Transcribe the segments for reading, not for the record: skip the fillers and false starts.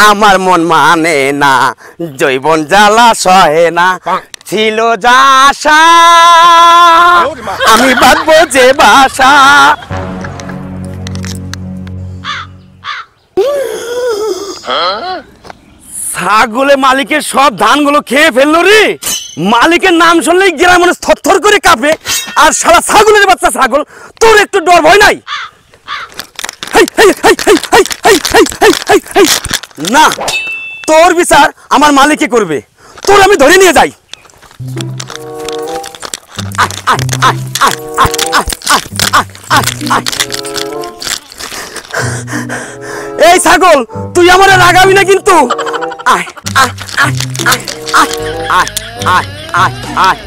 আমার মন মানে না, জৈবন জ্বালা সহে না, ছিল যা আশা আমি বাঁধবো যে বাসা। ছাগলে মালিকের সব ধানগুলো খেয়ে ফেললো রে। মালিকের নাম শুনলেই গ্রাম মানুষ থরথর করে কাঁপে। আর সারা ছাগলের বাচ্চা ছাগল, তোর একটু ডর ভয় নাই? না, তোর বিচার আমার মালিকে করবে। তোর আমি ধরে নিয়ে যাই। এই ছাগল, তুই আমার রাগাবি না কিন্তু। আয় আয় আয় আয় আয় আয় আয় আয় আয়।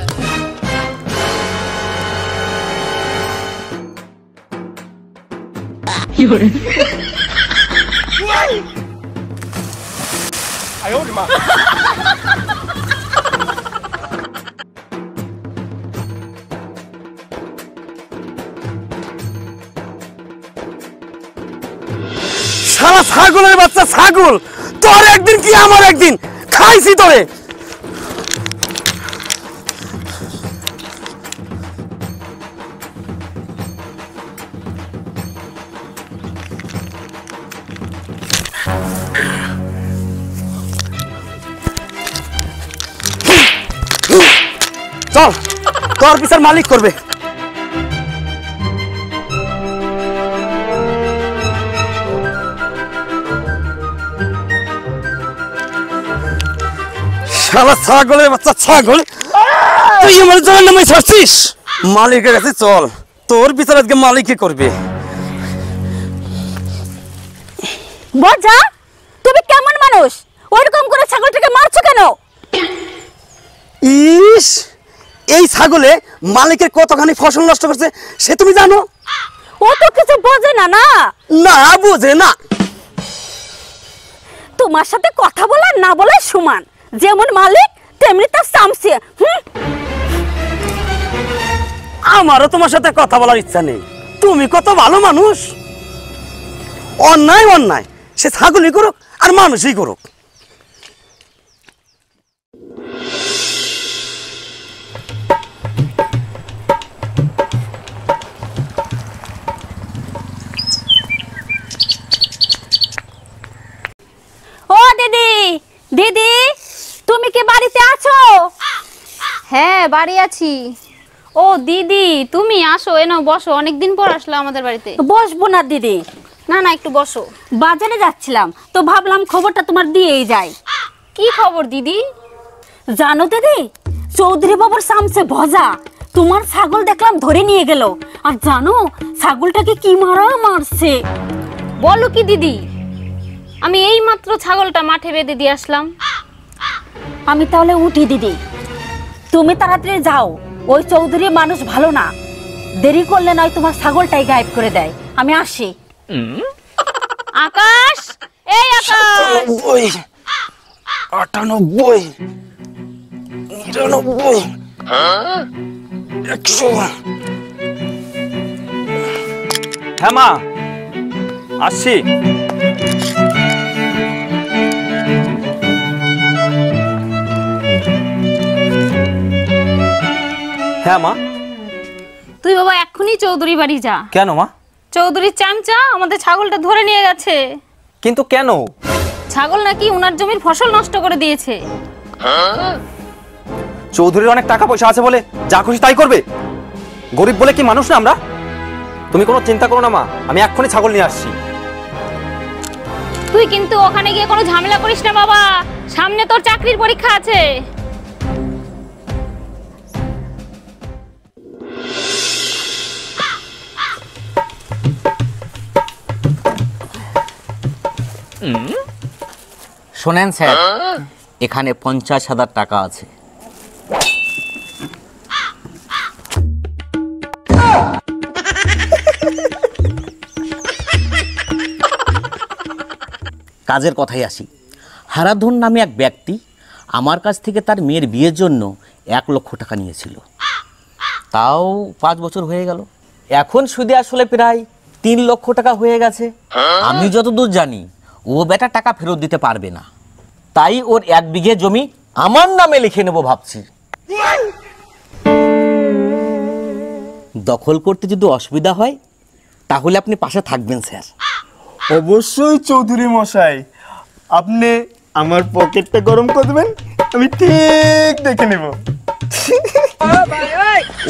সারা ছাগলের বাচ্চা ছাগল, তোর একদিন কি আমার একদিন, খাইছি তোরে। চল, তোর বিচার মালিক করবে। শালা ছাগলের বাচ্চা ছাগল, তুই আমার জন্য নামে ছাড়ছিস। মালিকের কাছে চল, তোর বিচার আজকে মালিকই করবে। বজা, তুমি কেমন মানুষ? ওইরকম করে ছাগলটাকে মারছো কেন? ইস, এই ছাগলে মালিকের কতখানি ফসল নষ্ট করছে সে তুমি জানো? ও তো কিছু বোঝে না। না না, বোঝে না। তোমার সাথে কথা বলা না বলা সমান। যেমন মালিক তেমনি তার চামচে। আমারও তোমার সাথে কথা বলার ইচ্ছা নেই। তুমি কত ভালো মানুষ। অন্যায় অন্যায়, সে ছাগলই করুক আর মানুষই করুক। ও দিদি, দিদি তুমি কি বাড়িতে আছো? হ্যাঁ, বাড়ি আছি। ও দিদি, তুমি আসো, এনো বসো। অনেকদিন পর আসলো আমাদের বাড়িতে। বসবো না দিদি। না না, একটু বসো। বাজারে যাচ্ছিলাম তো ভাবলাম খবরটা তোমার দিয়েই যাই। কি খবর দিদি? জানো দিদি, চৌধুরী বাবুর সামসে ভজা তোমার ছাগল দেখলাম ধরে নিয়ে গেল। আর জানো ছাগলটাকে কি মারা মারছে। বলো কি দিদি? আমি এই মাত্র ছাগলটা মাঠে বেঁধে দিয়ে আসলাম। আমি তাহলে উঠি দিদি, তুমি তাড়াতাড়ি যাও। ওই চৌধুরী মানুষ ভালো না, দেরি করলে নয় তোমার ছাগলটাই গায়েব করে দেয়। আমি আসি। আকাশ, এই আকাশ। 98, 99, 100। হ্যাঁ মা, আসছি। হ্যাঁ মা। তুই বাবা এক্ষুনি চৌধুরী বাড়ি যা। কেন মা? চৌধুরীর চামচা আমাদের ছাগলটা ধরে নিয়ে গেছে। কিন্তু কেন? ছাগল নাকি উনার জমির ফসল নষ্ট করে দিয়েছে। চৌধুরীর অনেক টাকা পয়সা আছে বলে যা খুশি তাই করবে? গরিব বলে কি মানুষ না আমরা? তুমি কোনো চিন্তা করো না মা, আমি এক্ষুনি ছাগল নিয়ে আসছি। তুই কিন্তু ওখানে গিয়ে কোনো ঝামেলা করিস না বাবা, সামনে তোর চাকরির পরীক্ষা আছে। শোনেন স্যার, এখানে 50,000 টাকা আছে। কাজের কথাই আসি। হারাধন নামে এক ব্যক্তি আমার কাছ থেকে তার মেয়ের বিয়ের জন্য 1 লক্ষ টাকা নিয়েছিল। তাও 5 বছর হয়ে গেল। এখন সুদে আসলে প্রায় 3 লক্ষ টাকা হয়ে গেছে। আমি যতদূর জানি ও বেটা টাকা ফেরত দিতে পারবে না, তাই ওর 1 বিঘে জমি আমার নামে লিখে নেব ভাবছি। দখল করতে যদি অসুবিধা হয় তাহলে আপনি পাশে থাকবেন স্যার। অবশ্যই চৌধুরী মশাই, আপনি আমার পকেটটা গরম করে দেবেন, আমি ঠিক দেখে নেব।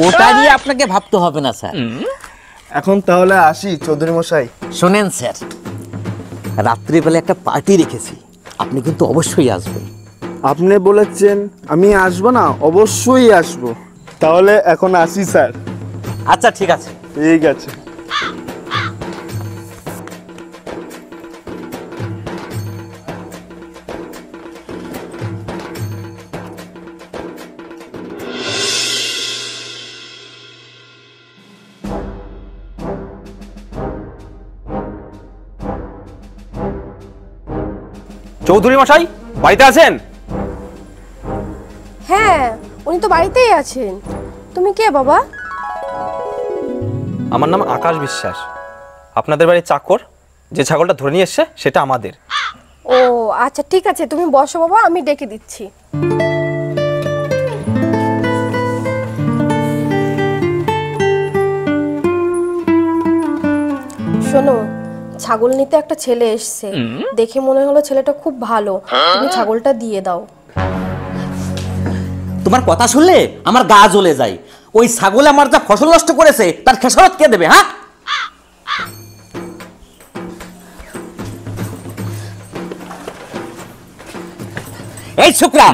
ওটা নিয়ে আপনাকে ভাবতে হবে না স্যার। এখন তাহলে আসি চৌধুরী মশাই। শোনেন স্যার, রাত্রিবেলা একটা পার্টি রেখেছি, আপনি কিন্তু অবশ্যই আসবেন। আপনি বলেছেন আমি আসবো না? অবশ্যই আসবো। তাহলে এখন আসি স্যার। আচ্ছা ঠিক আছে। ঠিক আছে। চৌধুরী মশাই বাড়িতে আছেন? হ্যাঁ, উনি তো বাড়িতেই আছেন। তুমি কে বাবা? আমার নাম আকাশ বিশ্বাস, আপনাদের বাড়ির চাকর। যে ছাগলটা ধরে নিয়ে এসছে সেটা আমাদের। ও আচ্ছা, ঠিক আছে, তুমি বসো বাবা, আমি ডেকে দিচ্ছি। শোনো, ছাগল নিতে একটা ছেলে এসছে, দেখে মনে হলো ছেলেটা খুব ভালো, তুমি ছাগলটা দিয়ে দাও। তোমার কথা শুনলে আমার গা জ্বলে যায়। ওই ছাগল আমার যা ফসল নষ্ট করেছে তার খেসারত কে দেবে? হ্যাঁ, এই ছোকরা,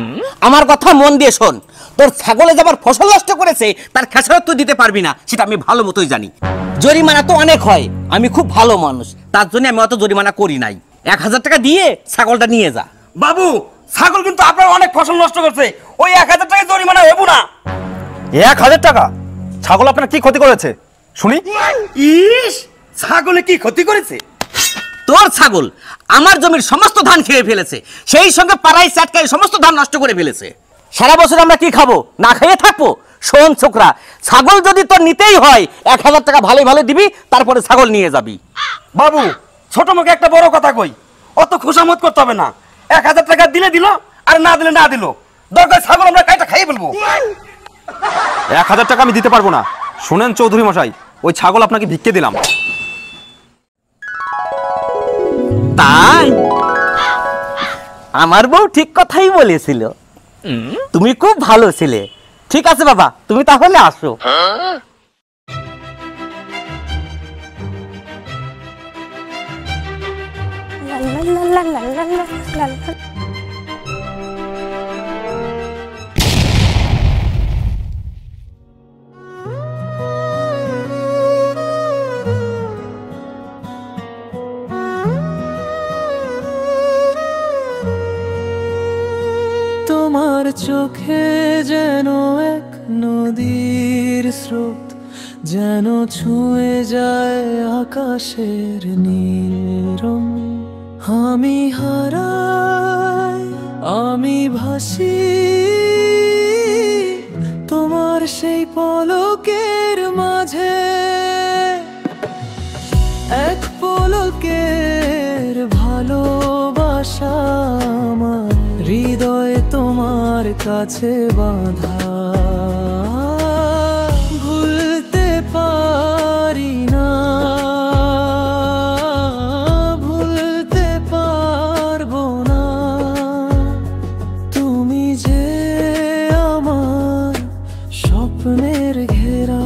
আমার কথা মন দিয়ে শোন। তোর ছাগলে যে আমার ফসল নষ্ট করেছে তার খেসারত তুই দিতে পারবি না, সেটা আমি ভালো মতোই জানি। জরিমানা তো অনেক হয়, আমি খুব ভালো মানুষ, তার জন্য আমি অত জরিমানা করি নাই। 1000 টাকা দিয়ে ছাগলটা নিয়ে যা। বাবু, ছাগল কিন্তু আপনার অনেক ফসল নষ্ট করছে, ওই 1000 টাকা জরিমানা হইব না। 1000 টাকা? ছাগল আপনার কি ক্ষতি করেছে শুনি? ইস, ছাগলে কি ক্ষতি করেছে? তোর ছাগল আমার জমির সমস্ত ধান খেয়ে ফেলেছে, সেই সঙ্গে পাড়ায় চাটকায় সমস্ত ধান নষ্ট করে ফেলেছে। সারা বছর আমরা কি খাবো? না খেয়ে থাকবো? শোন ছোকরা, ছাগল যদি তোর নিতেই হয় 1000 টাকা ভালো ভালো দিবি, তারপরে ছাগল নিয়ে যাবি। বাবু, ছোট মুখে একটা বড় কথা কই, অত খোসামত করতে হবে না। 1000 টাকা দিলে দিল, আর না দিলে না দিল, দরকার ছাগল আমরা কাইটা খাইয়ে ফেলবো। 1000 টাকা আমি দিতে পারবো না। শুনেন চৌধুরী মশাই, ওই ছাগল আপনাকে ভিক্ষে দিলাম। তাই? আমার বউ ঠিক কথাই বলেছিল, তুমি খুব ভালো ছিলে। ঠিক আছে বাবা, তুমি তাহলে আসো। তোমার চোখে যেন এক নদীর স্রোত, যেন ছুঁয়ে যায় আকাশের নীল রং। আমি হারাই, আমি ভাসি তোমার সেই পলকের মাঝে। এক পলকের ভালোবাসা আমার হৃদয়ে তোমার কাছে বাঁধা, ভুলতে পারি না, ভুলতে পারবো না। তুমি যে আমার স্বপ্নের ঘেরা।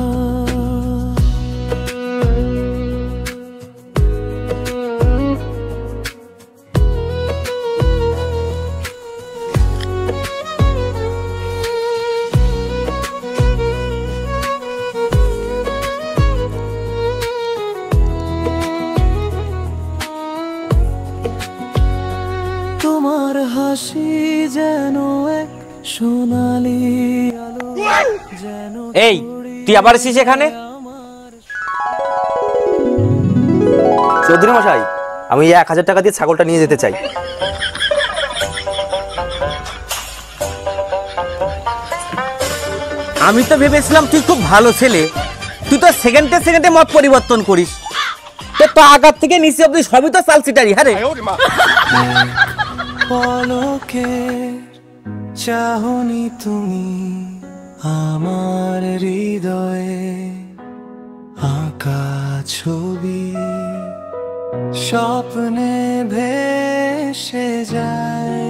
তোমার হাসি যেন এক সোনালি আলো, যেন। এই, তুই আবার এসেছিস এখানে? চৌধুরী মশাই, আমি 1000 টাকা দিয়ে ছাগলটা নিয়ে যেতে চাই। আমি তো ভেবেছিলাম তুই খুব ভালো ছেলে, তুই তো সেকেন্ডে সেকেন্ডে মত পরিবর্তন করিস। তো পা আঘাত থেকে নিচে অব্দি সবই তো চালচিটারি। হ্যাঁ রে, পলকের চাহনি তুমি আমার হৃদয়ে আঁকা ছবি স্বপ্নে ভেসে যায়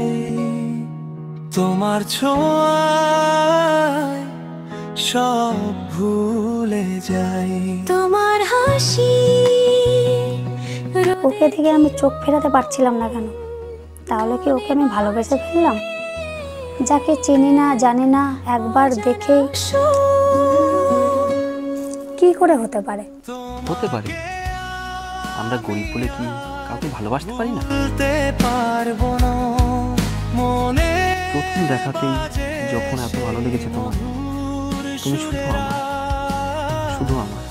তোমার ছোঁয়ায় সব ভুলে যাই তোমার হাসি। ওকে থেকে আমি চোখ ফেরাতে পারছিলাম না কেন? তাহলে কি ওকে আমি ভালোবেসে ফেললাম? যাকে চিনি না জানি না, একবার দেখে কি করে হতে পারে? হতে পারে, আমরা গরিব বলে কি কাউকে ভালোবাসতে পারি না? পারবো না মনে প্রথম দেখাতেই যখন এত ভালো লেগেছে তোমার, তুমি শুধু আমার, শুধু আমার।